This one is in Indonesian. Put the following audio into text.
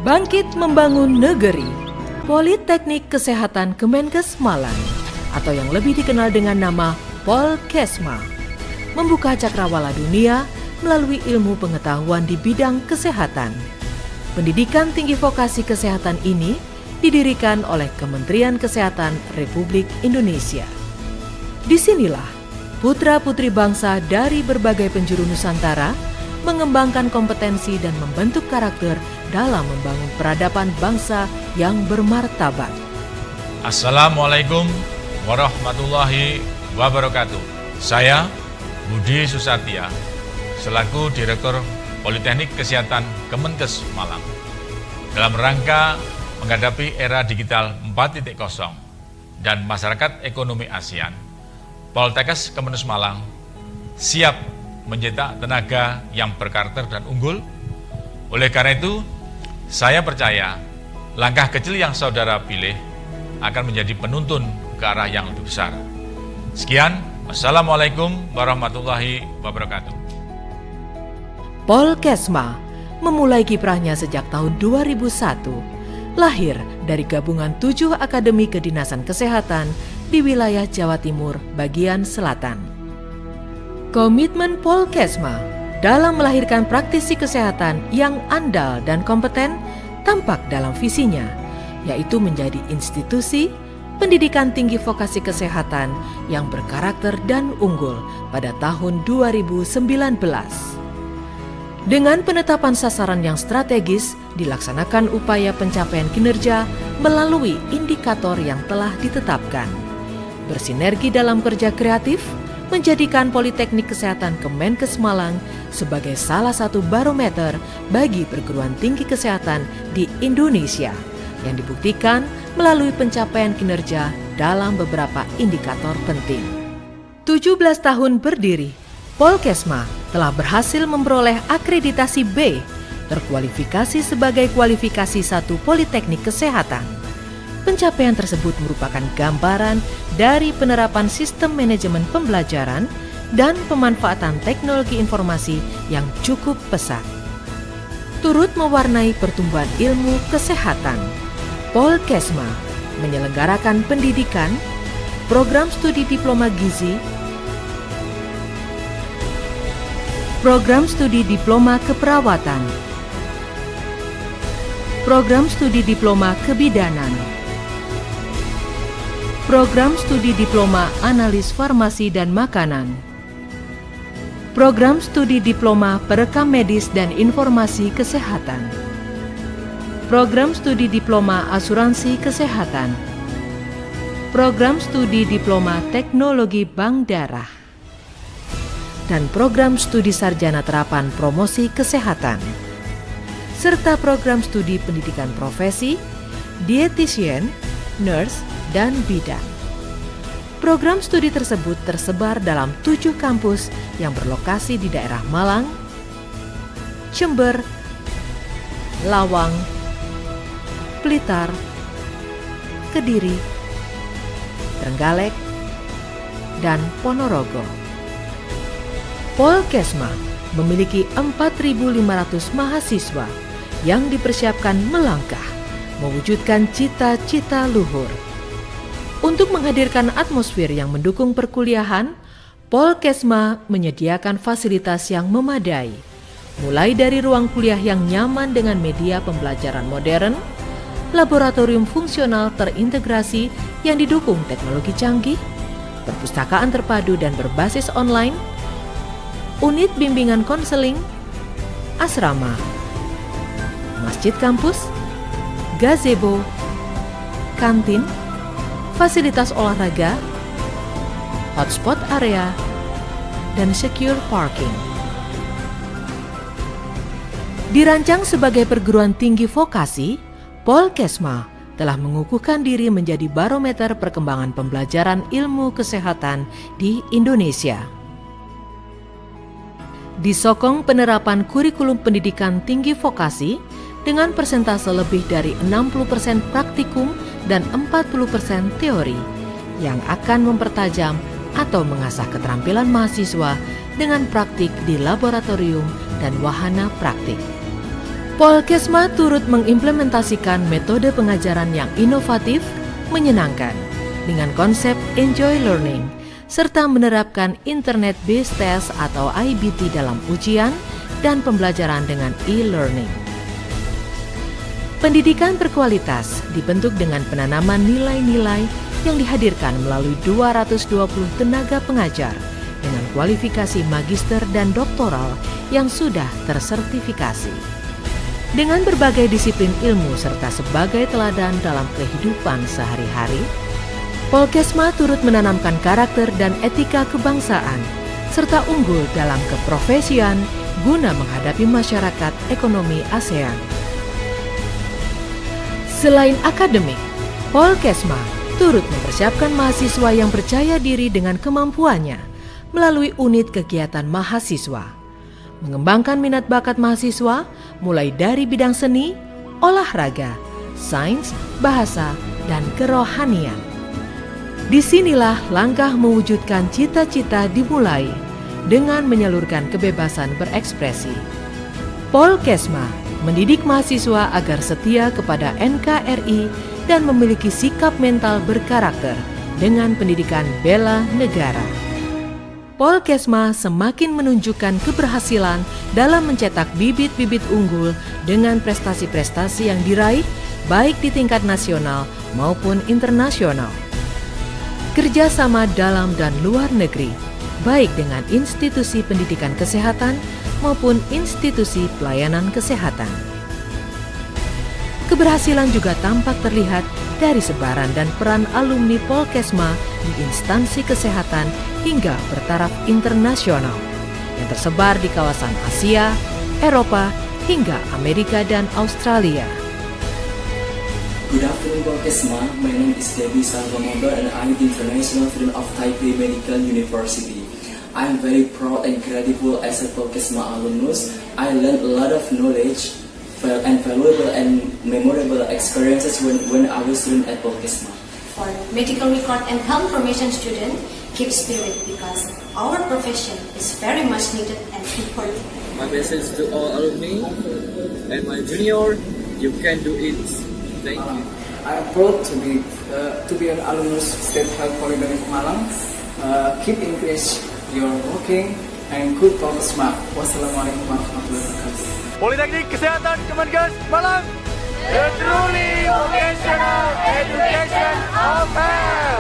Bangkit Membangun Negeri, Politeknik Kesehatan Kemenkes Malang, atau yang lebih dikenal dengan nama Polkesma, membuka cakrawala dunia melalui ilmu pengetahuan di bidang kesehatan. Pendidikan tinggi vokasi kesehatan ini didirikan oleh Kementerian Kesehatan Republik Indonesia. Disinilah putra-putri bangsa dari berbagai penjuru Nusantara mengembangkan kompetensi dan membentuk karakter dalam membangun peradaban bangsa yang bermartabat. Assalamualaikum warahmatullahi wabarakatuh. Saya Budi Susatya, selaku Direktur Politeknik Kesehatan Kemenkes Malang. Dalam rangka menghadapi era digital 4.0 dan masyarakat ekonomi ASEAN, Poltekkes Kemenkes Malang siap mencetak tenaga yang berkarakter dan unggul. Oleh karena itu, saya percaya langkah kecil yang saudara pilih akan menjadi penuntun ke arah yang lebih besar. Sekian, Assalamualaikum warahmatullahi wabarakatuh. Polkesma memulai kiprahnya sejak tahun 2001, lahir dari gabungan 7 akademi kedinasan kesehatan di wilayah Jawa Timur bagian selatan. Komitmen Polkesma dalam melahirkan praktisi kesehatan yang andal dan kompeten tampak dalam visinya, yaitu menjadi institusi pendidikan tinggi vokasi kesehatan yang berkarakter dan unggul pada tahun 2019. Dengan penetapan sasaran yang strategis, dilaksanakan upaya pencapaian kinerja melalui indikator yang telah ditetapkan. Bersinergi dalam kerja kreatif, menjadikan Politeknik Kesehatan Kemenkes Malang sebagai salah satu barometer bagi perguruan tinggi kesehatan di Indonesia, yang dibuktikan melalui pencapaian kinerja dalam beberapa indikator penting. 17 tahun berdiri, Polkesma telah berhasil memperoleh akreditasi B, terkualifikasi sebagai kualifikasi 1 Politeknik Kesehatan. Pencapaian tersebut merupakan gambaran dari penerapan sistem manajemen pembelajaran dan pemanfaatan teknologi informasi yang cukup pesat. Turut mewarnai pertumbuhan ilmu kesehatan, Polkesma menyelenggarakan pendidikan, program studi diploma gizi, program studi diploma keperawatan, program studi diploma kebidanan, program studi diploma analis farmasi dan makanan, program studi diploma perekam medis dan informasi kesehatan, program studi diploma asuransi kesehatan, program studi diploma teknologi bank darah, dan program studi sarjana terapan promosi kesehatan, serta program studi pendidikan profesi, dietitian, nurse, dan bidan. Program studi tersebut tersebar dalam 7 kampus yang berlokasi di daerah Malang, Jember, Lawang, Blitar, Kediri, Trenggalek, dan Ponorogo. Polkesma memiliki 4.500 mahasiswa yang dipersiapkan melangkah mewujudkan cita-cita luhur. Untuk menghadirkan atmosfer yang mendukung perkuliahan, Polkesma menyediakan fasilitas yang memadai, mulai dari ruang kuliah yang nyaman dengan media pembelajaran modern, laboratorium fungsional terintegrasi yang didukung teknologi canggih, perpustakaan terpadu dan berbasis online, unit bimbingan konseling, asrama, masjid kampus, gazebo, kantin, fasilitas olahraga, hotspot area, dan secure parking. Dirancang sebagai perguruan tinggi vokasi, Polkesma telah mengukuhkan diri menjadi barometer perkembangan pembelajaran ilmu kesehatan di Indonesia. Disokong penerapan kurikulum pendidikan tinggi vokasi dengan persentase lebih dari 60% praktikum dan 40% teori yang akan mempertajam atau mengasah keterampilan mahasiswa dengan praktik di laboratorium dan wahana praktik. Polkesma turut mengimplementasikan metode pengajaran yang inovatif, menyenangkan, dengan konsep enjoy learning, serta menerapkan Internet Based Test atau IBT dalam ujian dan pembelajaran dengan e-learning. Pendidikan berkualitas dibentuk dengan penanaman nilai-nilai yang dihadirkan melalui 220 tenaga pengajar dengan kualifikasi magister dan doktoral yang sudah tersertifikasi. Dengan berbagai disiplin ilmu serta sebagai teladan dalam kehidupan sehari-hari, Polkesma turut menanamkan karakter dan etika kebangsaan, serta unggul dalam keprofesian guna menghadapi masyarakat ekonomi ASEAN. Selain akademik, Polkesma turut mempersiapkan mahasiswa yang percaya diri dengan kemampuannya melalui unit kegiatan mahasiswa, mengembangkan minat bakat mahasiswa mulai dari bidang seni, olahraga, sains, bahasa, dan kerohanian. Disinilah langkah mewujudkan cita-cita dimulai dengan menyalurkan kebebasan berekspresi. Polkesma mendidik mahasiswa agar setia kepada NKRI dan memiliki sikap mental berkarakter dengan pendidikan bela negara. Polkesma semakin menunjukkan keberhasilan dalam mencetak bibit-bibit unggul dengan prestasi-prestasi yang diraih baik di tingkat nasional maupun internasional. Kerjasama dalam dan luar negeri, baik dengan institusi pendidikan kesehatan maupun institusi pelayanan kesehatan. Keberhasilan juga tampak terlihat dari sebaran dan peran alumni Polkesma di instansi kesehatan hingga bertaraf internasional yang tersebar di kawasan Asia, Eropa, hingga Amerika dan Australia. Good afternoon, Polkesma. My name is Debbie Salvamondo and I'm the international student of Taipei Medical University. I'm very proud and grateful as a Polkesma alumnus. I learned a lot of knowledge and valuable and memorable experiences when I was student at Polkesma. For medical record and health information student, keep spirit because our profession is very much needed and important. My message to all alumni and my junior, you can do it. Thank you. I am proud to be an alumnus State Health Polytechnic Malang. Keep increase your working and good Polkesma. Wassalamualaikum warahmatullahi wabarakatuh. Politeknik Kesehatan Kemenkes Malang, the truly vocational education of health.